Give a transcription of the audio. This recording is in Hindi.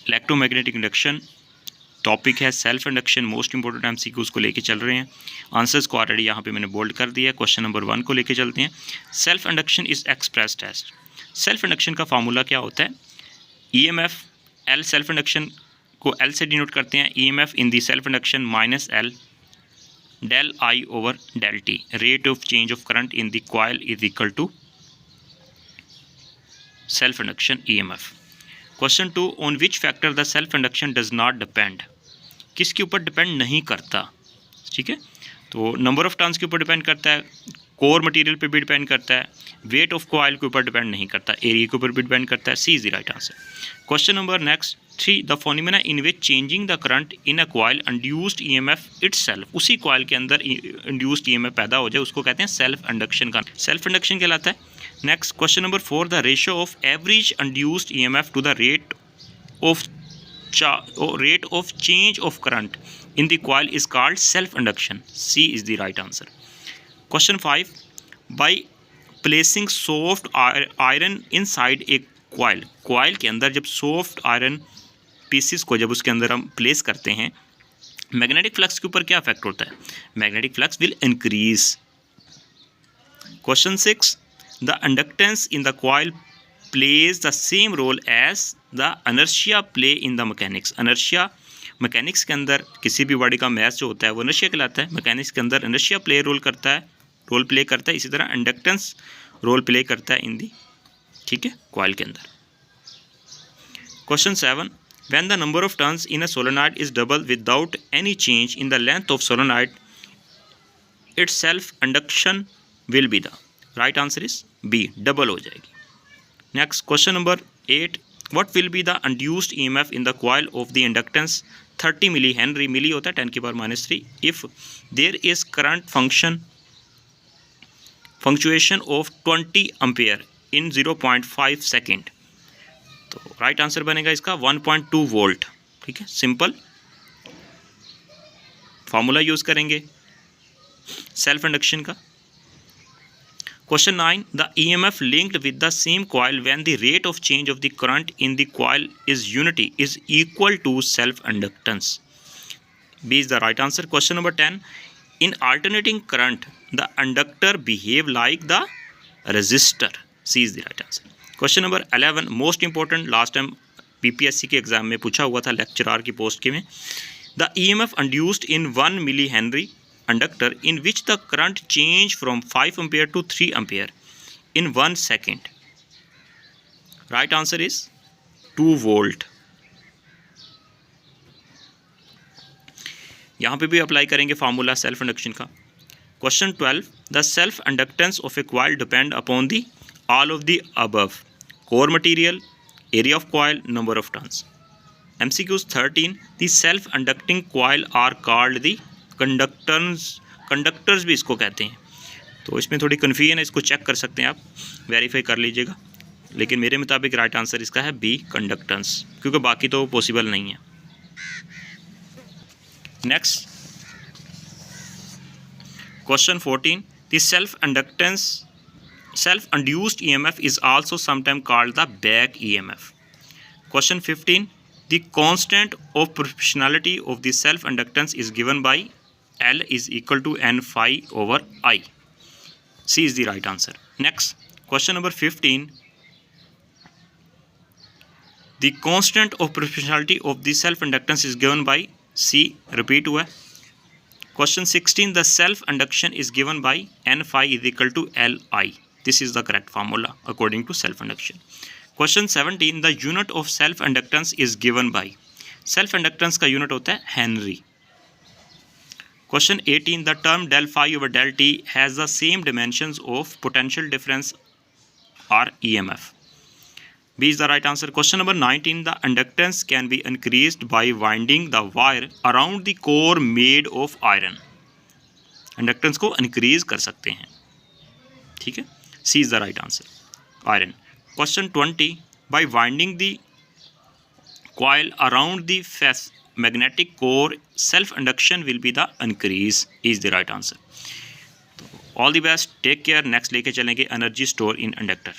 इलेक्ट्रोमैग्नेटिक इंडक्शन टॉपिक है self induction, most important MCQs को लेके चल रहे हैं। आंसर्स को ऑलरेडी यहाँ पे मैंने बोल्ड कर दिया है। क्वेश्चन नंबर 1 को लेके चलते हैं। Self induction is expressed as, self induction का फार्मूला क्या होता है? ईएमएफ एल, सेल्फ इंडक्शन को एल से डिनोट करते हैं। EMF in the self induction minus L del I over del T, rate of change of current in the coil is equal to self induction EMF. Question 2, on which factor the self induction does not depend, किसके ऊपर डिपेंड नहीं करता? ठीक है, तो नंबर ऑफ टर्न्स के ऊपर डिपेंड करता है, कोर मटेरियल पे भी डिपेंड करता है, वेट ऑफ कॉइल के ऊपर डिपेंड नहीं करता, एरिया के ऊपर भी डिपेंड करता है। C is the right answer. Question number next 3, the phenomena in which changing the current in a coil induced EMF itself, उसी कॉइल के अंदर इंड्यूस्ड ईएमएफ पैदा हो जाए उसको कहते हैं सेल्फ इंडक्शन का, सेल्फ इंडक्शन कहलाता है। Next question number 4, the ratio of average induced EMF to the rate of change of current in the coil is called self induction. C is the right answer. Question 5, by placing soft iron inside a coil, coil के अंदर जब soft iron pieces को जब उसके अंदर हम place करते हैं, magnetic flux के ऊपर क्या इफेक्ट होता है? Magnetic flux will increase. Question 6, the inductance in the coil plays the same role as the inertia play in the mechanics. inertia mechanics के अंदर किसी भी बॉडी का मैस जो होता है वो inertia कहलाता है। मैकेनिक्स के अंदर inertia रोल प्ले करता है, इसी तरह इंडक्टेंस रोल प्ले करता है इन दी, ठीक है, कॉइल के अंदर। Question 7, when the number of turns in a solenoid is double without any change in the length of solenoid, its self induction will be the, right answer is B, double हो जाएगी। Next question number 8, what will be the induced EMF in the coil of the inductance 30 millihenry, मिली होता है 10 की power -3, if there is current fluctuation of 20 ampere in 0.5 second, तो राइट आंसर बनेगा इसका 1.2 वोल्ट। ठीक है, सिंपल फॉर्मूला यूज करेंगे सेल्फ इंडक्शन का। Question 9, the EMF linked with the same coil when the rate of change of the current in the coil is unity is equal to self-inductance. B is the right answer. Question number 10, in alternating current, the inductor behave like the resistor. C is the right answer. Question number 11, most important, last time PPSC के एग्जाम में पूछा हुआ था लेक्चरार की पोस्ट के में, the EMF induced in 1 millihenry inductor in which the current change from 5 ampere to 3 ampere in 1 second. Right answer is 2 volt. यहाँ पे भी अप्लाई करेंगे फार्मूला सेल्फ इंडक्शन का। Question 12, the self inductance of a coil depend upon the all of the above, core material, area of coil, number of turns. MCQs 13, the self inducting coil are called the conductors भी इसको कहते हैं। तो इसमें थोड़ी कन्फ्यूजन है, इसको चेक कर सकते हैं आप, वेरीफाई कर लीजिएगा, लेकिन मेरे मुताबिक राइट आंसर इसका है बी, कंडक्टेंस, क्योंकि बाकी तो पॉसिबल नहीं है। Next question 14, the self induced EMF is also sometime called the back EMF। Question 15, the constant of proportionality of the self inductance is given by L is equal to N phi over I. C is the right answer. Next, question number 15. The constant of proportionality of the self-inductance is given by C. Repeat हुआ. Question 16. The self-induction is given by N phi is equal to Li. This is the correct formula according to self-induction. Question 17. The unit of self-inductance is given by. Self-inductance का unit होता है Henry. Question 18, the term del phi over del t has the same dimensions of potential difference or EMF. B is the right answer. Question number 19, the inductance can be increased by winding the wire around the core made of iron. Inductance को increase कर सकते हैं, ठीक है, C is the right answer, iron. Question 20, by winding the coil around the magnetic core, self induction will be the increase is the right answer. All the best, take care. Next लेके चलेंगे एनर्जी स्टोर इन इंडक्टर।